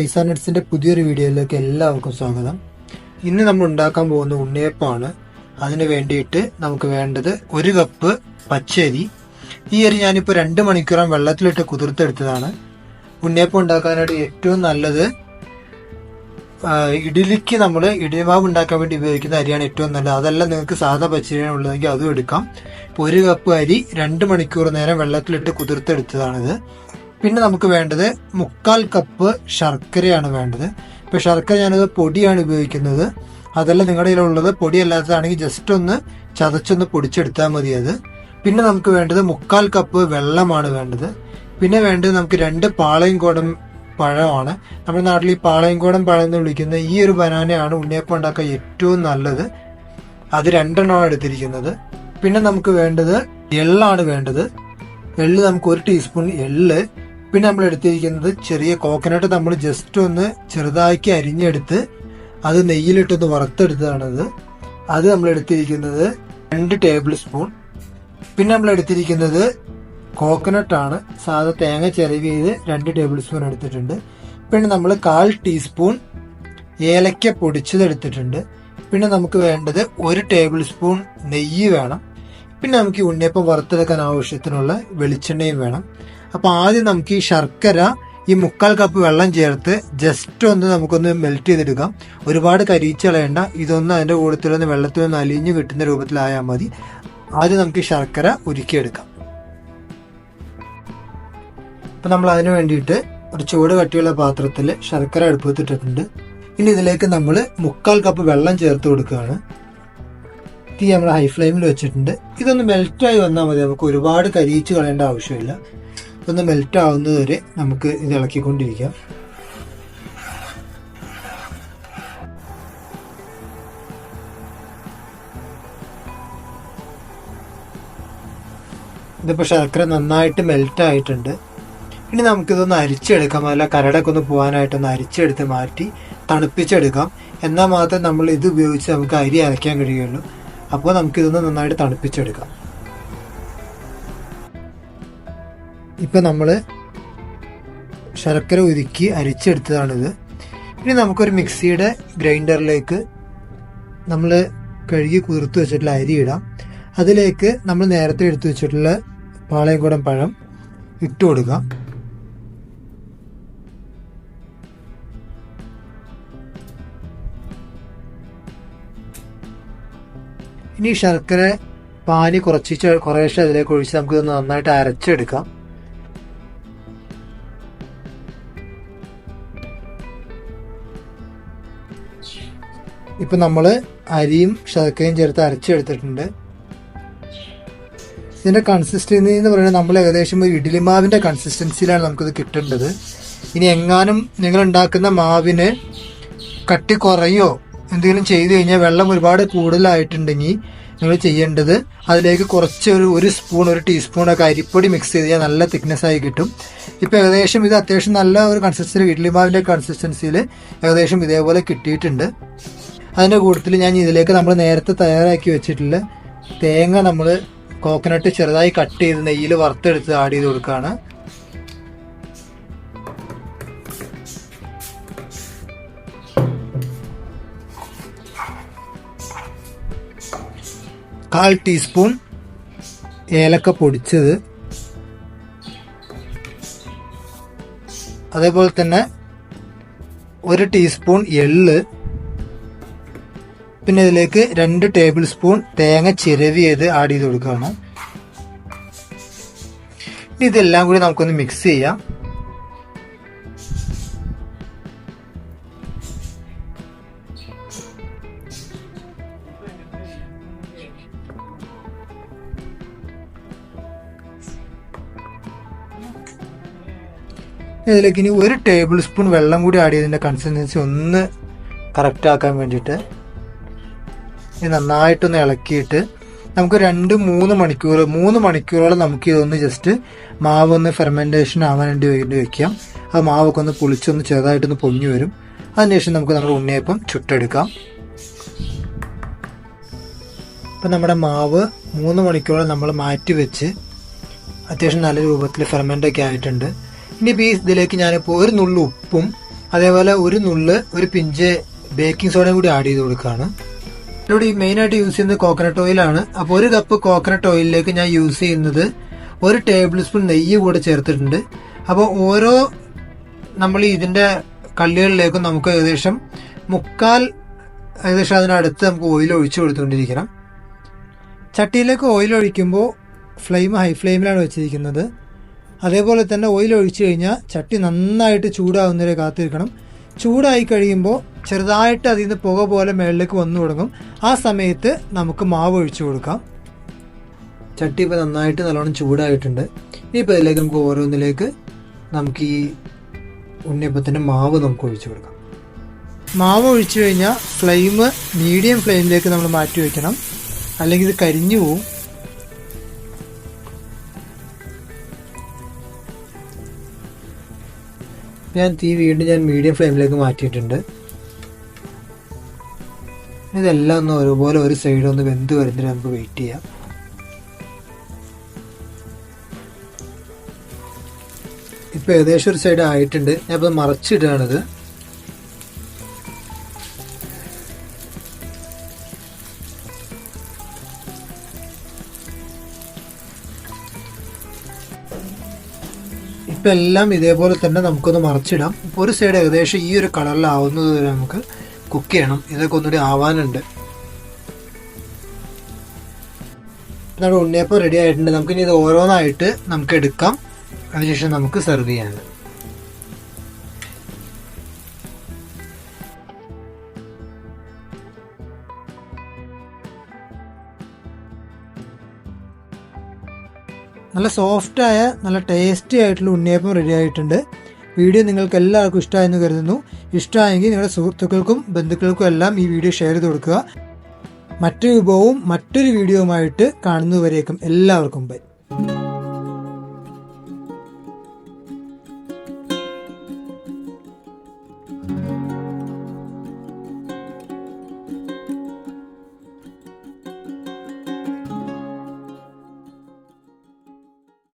പൈസ നട്ട്സിന്റെ പുതിയൊരു വീഡിയോയിലേക്ക് എല്ലാവർക്കും സ്വാഗതം. ഇന്ന് നമ്മൾ ഉണ്ടാക്കാൻ പോകുന്ന ഉണ്ണിയപ്പമാണ്. അതിന് വേണ്ടിയിട്ട് നമുക്ക് വേണ്ടത് 1 കപ്പ് പച്ചരി. ഈ അരി ഞാനിപ്പോൾ 2 മണിക്കൂറോളം വെള്ളത്തിലിട്ട് കുതിർത്തെടുത്തതാണ്. ഉണ്ണിയപ്പം ഉണ്ടാക്കാനായിട്ട് ഏറ്റവും നല്ലത് ഇഡ്ഡലിക്ക് നമ്മൾ ഇഡ്ഡലിമാവ് ഉണ്ടാക്കാൻ വേണ്ടി ഉപയോഗിക്കുന്ന അരിയാണ് ഏറ്റവും നല്ലത്. അതല്ല നിങ്ങൾക്ക് സാധാ പച്ചരിയാണ് ഉള്ളതെങ്കിൽ അതും എടുക്കാം. ഇപ്പോൾ 1 കപ്പ് അരി 2 മണിക്കൂർ നേരം വെള്ളത്തിലിട്ട് കുതിർത്തെടുത്തതാണിത്. പിന്നെ നമുക്ക് വേണ്ടത് 1/4 കപ്പ് ശർക്കരയാണ് വേണ്ടത്. ഇപ്പോൾ ശർക്കര ഞാനത് പൊടിയാണ് ഉപയോഗിക്കുന്നത്. അതല്ല നിങ്ങളുടെ കയ്യിലുള്ളത് പൊടിയല്ലാത്തതാണെങ്കിൽ ജസ്റ്റ് ഒന്ന് ചതച്ചൊന്ന് പൊടിച്ചെടുത്താൽ മതി അത്. പിന്നെ നമുക്ക് വേണ്ടത് 1/4 കപ്പ് വെള്ളമാണ് വേണ്ടത്. പിന്നെ വേണ്ടത് നമുക്ക് 2 പാളയംകോടൻ പഴമാണ്. നമ്മുടെ നാട്ടിൽ ഈ പാളയംകോടൻ പഴം എന്ന് വിളിക്കുന്ന ഈ ഒരു ബനാനയാണ് ഉണ്ണിയപ്പം ഉണ്ടാക്കാൻ ഏറ്റവും നല്ലത്. അത് 2 എണ്ണമാണ് എടുത്തിരിക്കുന്നത്. പിന്നെ നമുക്ക് വേണ്ടത് എള്ളാണ് വേണ്ടത്. എള്ള് നമുക്ക് 1 ടീസ്പൂൺ എള്ള്. പിന്നെ നമ്മൾ എടുത്തിരിക്കുന്നത് ചെറിയ കോക്കനട്ട് നമ്മൾ ജസ്റ്റ് ഒന്ന് ചെറുതാക്കി അരിഞ്ഞെടുത്ത് അത് നെയ്യിലിട്ടൊന്ന് വറുത്തെടുത്തതാണത്. അത് നമ്മൾ എടുത്തിരിക്കുന്നത് 2 ടേബിൾ സ്പൂൺ. പിന്നെ നമ്മൾ എടുത്തിരിക്കുന്നത് കോക്കനട്ടാണ്. സാധാ തേങ്ങ ചിരവിയത് 2 ടേബിൾ സ്പൂൺ എടുത്തിട്ടുണ്ട്. പിന്നെ നമ്മൾ 1/4 ടീസ്പൂൺ ഏലക്ക പൊടിച്ചത് എടുത്തിട്ടുണ്ട്. പിന്നെ നമുക്ക് വേണ്ടത് 1 ടേബിൾ സ്പൂൺ നെയ്യ് വേണം. പിന്നെ നമുക്ക് ഈ ഉണ്ണിയപ്പം വറുത്തെടുക്കാൻ ആവശ്യത്തിനുള്ള വെളിച്ചെണ്ണയും വേണം. അപ്പോൾ ആദ്യം നമുക്ക് ഈ ശർക്കര ഈ 1/4 കപ്പ് വെള്ളം ചേർത്ത് ജസ്റ്റ് ഒന്ന് നമുക്കൊന്ന് മെൽറ്റ് ചെയ്തെടുക്കാം. ഒരുപാട് കരിയിച്ച് കളയണ്ട. ഇതൊന്ന് അതിൻ്റെ കൂട്ടത്തിലൊന്ന് വെള്ളത്തിലൊന്ന് അലിഞ്ഞ് കിട്ടുന്ന രൂപത്തിലായാൽ മതി. ആദ്യം നമുക്ക് ഈ ശർക്കര ഉരുക്കിയെടുക്കാം. അപ്പം നമ്മൾ അതിന് വേണ്ടിയിട്ട് ഒരു ചൂട് കട്ടിയുള്ള പാത്രത്തിൽ ശർക്കര അടുപ്പത്തിട്ടിട്ടുണ്ട്. ഇനി ഇതിലേക്ക് നമ്മൾ 1/4 കപ്പ് വെള്ളം ചേർത്ത് കൊടുക്കുകയാണ്. തീ നമ്മൾ ഹൈ ഫ്ലെയിമിൽ വെച്ചിട്ടുണ്ട്. ഇതൊന്ന് മെൽറ്റായി വന്നാൽ മതി. നമുക്ക് ഒരുപാട് കരിയിച്ച് കളയേണ്ട ആവശ്യമില്ല. ഒന്ന് മെൽറ്റ് ആവുന്നത് വരെ നമുക്ക് ഇത് ഇളക്കിക്കൊണ്ടിരിക്കാം. ഇതിപ്പോൾ ശർക്കര നന്നായിട്ട് മെൽറ്റ് ആയിട്ടുണ്ട്. ഇനി നമുക്കിതൊന്ന് അരിച്ചെടുക്കാം. അല്ല കരടൊക്കെ ഒന്ന് പോകാനായിട്ടൊന്ന് അരിച്ചെടുത്ത് മാറ്റി തണുപ്പിച്ചെടുക്കാം. എന്നാൽ മാത്രമേ നമ്മൾ ഇത് ഉപയോഗിച്ച് നമുക്ക് അരി അരയ്ക്കാൻ കഴിയുള്ളൂ. അപ്പോൾ നമുക്കിതൊന്ന് നന്നായിട്ട് തണുപ്പിച്ചെടുക്കാം. ഇപ്പം നമ്മൾ ശർക്കര ഉരുക്കി അരിച്ചെടുത്തതാണിത്. ഇനി നമുക്കൊരു മിക്സിയുടെ ഗ്രൈൻഡറിലേക്ക് നമ്മൾ കഴുകി കുതിർത്ത് വെച്ചിട്ടുള്ള അരി ഇടാം. അതിലേക്ക് നമ്മൾ നേരത്തെ എടുത്തു വെച്ചിട്ടുള്ള പാളയംകോടൻ പഴം ഇട്ട് കൊടുക്കാം. ഇനി ശർക്കര പാനി കുറേശ്ശെ അതിലേക്ക് ഒഴിച്ച് നമുക്കിതൊന്ന് നന്നായിട്ട് അരച്ചെടുക്കാം. ഇപ്പം നമ്മൾ അരിയും ശർക്കരയും ചേർത്ത് അരച്ചെടുത്തിട്ടുണ്ട്. ഇതിൻ്റെ കൺസിസ്റ്റൻസി എന്ന് പറയുന്നത് നമ്മൾ ഏകദേശം ഒരു ഇഡ്ഡലിമാവിൻ്റെ കൺസിസ്റ്റൻസിയിലാണ് നമുക്കിത് കിട്ടേണ്ടത്. ഇനി എങ്ങാനും നിങ്ങൾ ഉണ്ടാക്കുന്ന മാവിന് കട്ടി കുറയോ എന്തെങ്കിലും ചെയ്തു കഴിഞ്ഞാൽ വെള്ളം ഒരുപാട് കൂടുതലായിട്ടുണ്ടെങ്കിൽ നിങ്ങൾ ചെയ്യേണ്ടത് അതിലേക്ക് കുറച്ച് ഒരു സ്പൂൺ 1 ടീസ്പൂണൊക്കെ അരിപ്പൊടി മിക്സ് ചെയ്ത് കഴിഞ്ഞാൽ നല്ല തിക്നെസ് ആയി കിട്ടും. ഇപ്പോൾ ഏകദേശം ഇത് അത്യാവശ്യം നല്ല ഒരു കൺസിസ്റ്റൻസി ഇഡ്ഡലിമാവിൻ്റെ കൺസിസ്റ്റൻസിയിൽ ഏകദേശം ഇതേപോലെ കിട്ടിയിട്ടുണ്ട്. അതിൻ്റെ കൂട്ടത്തിൽ ഞാൻ ഇതിലേക്ക് നമ്മൾ നേരത്തെ തയ്യാറാക്കി വെച്ചിട്ടുള്ള തേങ്ങ നമ്മൾ കോക്കനട്ട് ചെറുതായി കട്ട് ചെയ്ത് നെയ്യിൽ വറുത്തെടുത്ത് ആഡ് ചെയ്ത് കൊടുക്കുകയാണ്. കാൽ ടീസ്പൂൺ ഏലക്ക പൊടിച്ചത്, അതേപോലെ തന്നെ 1 ടീസ്പൂൺ എള്ള്, പിന്നെ ഇതിലേക്ക് 2 ടേബിൾ സ്പൂൺ തേങ്ങ ചിരവിയത് ആഡ് ചെയ്ത് കൊടുക്കുകയാണ്. ഇതെല്ലാം കൂടി നമുക്കൊന്ന് മിക്സ് ചെയ്യാം. ഇതിലേക്ക് ഇനി 1 ടേബിൾ സ്പൂൺ വെള്ളം കൂടി ആഡ് ചെയ്തതിൻ്റെ കൺസിസ്റ്റൻസി ഒന്ന് കറക്റ്റ് ആക്കാൻ വേണ്ടിയിട്ട് നന്നായിട്ടൊന്ന് ഇളക്കിയിട്ട് നമുക്ക് 2-3 മണിക്കൂറോളം നമുക്ക് ഇതൊന്ന് ജസ്റ്റ് മാവൊന്ന് ഫെർമെൻറ്റേഷൻ ആവാൻ വേണ്ടി വെക്കാം. ആ മാവൊക്കെ ഒന്ന് പുളിച്ചൊന്ന് ചെറുതായിട്ടൊന്ന് പൊങ്ങി വരും. അതിനുശേഷം നമുക്ക് നമ്മുടെ ഉണ്ണിയപ്പം ചുട്ടെടുക്കാം. ഇപ്പം നമ്മുടെ മാവ് 3 മണിക്കൂറോളം നമ്മൾ മാറ്റി വെച്ച് അത്യാവശ്യം നല്ല രൂപത്തിൽ ഫെർമെൻ്റൊക്കെ ആയിട്ടുണ്ട്. ഇനിയിപ്പോൾ ഇതിലേക്ക് ഞാനിപ്പോൾ 1 നുള്ളു ഉപ്പും അതേപോലെ ഒരു പിഞ്ച് ബേക്കിംഗ് സോഡയും കൂടി ആഡ് ചെയ്ത് കൊടുക്കുകയാണ്. ഇവിടെ ഈ മെയിനായിട്ട് യൂസ് ചെയ്യുന്നത് കോക്കനട്ട് ഓയിലാണ്. അപ്പോൾ 1 കപ്പ് കോക്കനട്ട് ഓയിലിലേക്ക് ഞാൻ യൂസ് ചെയ്യുന്നത് 1 ടേബിൾ സ്പൂൺ നെയ്യ് കൂടെ ചേർത്തിട്ടുണ്ട്. അപ്പോൾ ഓരോ നമ്മൾ ഇതിൻ്റെ കള്ളികളിലേക്കും നമുക്ക് ഏകദേശം അതിനടുത്ത് നമുക്ക് ഓയിൽ ഒഴിച്ചു കൊടുത്തുകൊണ്ടിരിക്കണം. ചട്ടിയിലേക്ക് ഓയിൽ ഒഴിക്കുമ്പോൾ ഫ്ലെയിം ഹൈ ഫ്ലെയിമിലാണ് വെച്ചിരിക്കുന്നത്. അതേപോലെ തന്നെ ഓയിൽ ഒഴിച്ചു കഴിഞ്ഞാൽ ചട്ടി നന്നായിട്ട് ചൂടാവുന്നവരെ കാത്തിരിക്കണം. ചൂടായി കഴിയുമ്പോൾ ചെറുതായിട്ട് അതിൽ നിന്ന് പുക പോലെ മുകളിലേക്ക് വന്നു തുടങ്ങും. ആ സമയത്ത് നമുക്ക് മാവ് ഒഴിച്ചു കൊടുക്കാം. ചട്ടി ഇപ്പോൾ നന്നായിട്ട് നല്ലോണം ചൂടായിട്ടുണ്ട്. ഇപ്പോൾ ഇതിലേക്ക് നമുക്ക് ഓരോന്നിലേക്ക് നമുക്ക് ഈ ഉണ്ണിയപ്പത്തിൻ്റെ മാവ് നമുക്ക് ഒഴിച്ചു കൊടുക്കാം. മാവ് ഒഴിച്ചു കഴിഞ്ഞാൽ ഫ്ലെയിം മീഡിയം ഫ്ലെയിമിലേക്ക് നമ്മൾ മാറ്റി വയ്ക്കണം, അല്ലെങ്കിൽ ഇത് കരിഞ്ഞു പോവും. വീണ്ടും മീഡിയം ഫ്ലെയിമിലേക്ക് മാറ്റിയിട്ടുണ്ട്. ഇതെല്ലാം ഒന്ന് ഒരുപോലെ ഒരു സൈഡ് ഒന്ന് വെന്ത് വരുന്നതിന് നമുക്ക് വെയിറ്റ് ചെയ്യാം. ഇപ്പോൾ ഏകദേശം ഒരു സൈഡ് ആയിട്ടുണ്ട്. ഞാൻ ഇപ്പോൾ മറച്ചിടുകയാണിത്. ഇപ്പം എല്ലാം ഇതേപോലെ തന്നെ നമുക്കൊന്ന് മറച്ചിടാം. ഒരു സൈഡ് ഏകദേശം ഈ ഒരു കളറിലാവുന്നത് വരെ നമുക്ക് കുക്ക് ചെയ്യണം. ഇതൊക്കെ ഒന്നുകൂടി ആവാനുണ്ട്. നമ്മുടെ ഉണ്ണിയപ്പം റെഡി ആയിട്ടുണ്ട്. നമുക്കിനി ഇത് ഓരോന്നായിട്ട് നമുക്ക് എടുക്കാം. അതിനുശേഷം നമുക്ക് സെർവ് ചെയ്യാനുണ്ട്. നല്ല സോഫ്റ്റായ നല്ല ടേസ്റ്റി ആയിട്ടുള്ള ഉണ്ണിയപ്പം റെഡി ആയിട്ടുണ്ട്. വീഡിയോ നിങ്ങൾക്ക് എല്ലാവർക്കും ഇഷ്ടമായെന്ന് കരുതുന്നു. ഇഷ്ടമായെങ്കിൽ നിങ്ങളുടെ സുഹൃത്തുക്കൾക്കും ബന്ധുക്കൾക്കും എല്ലാം ഈ വീഡിയോ ഷെയർ ചെയ്ത് കൊടുക്കുക. മറ്റൊരു വിഭവവും മറ്റൊരു വീഡിയോയുമായിട്ട് കാണുന്നതുവരേക്കും എല്ലാവർക്കും ബൈ.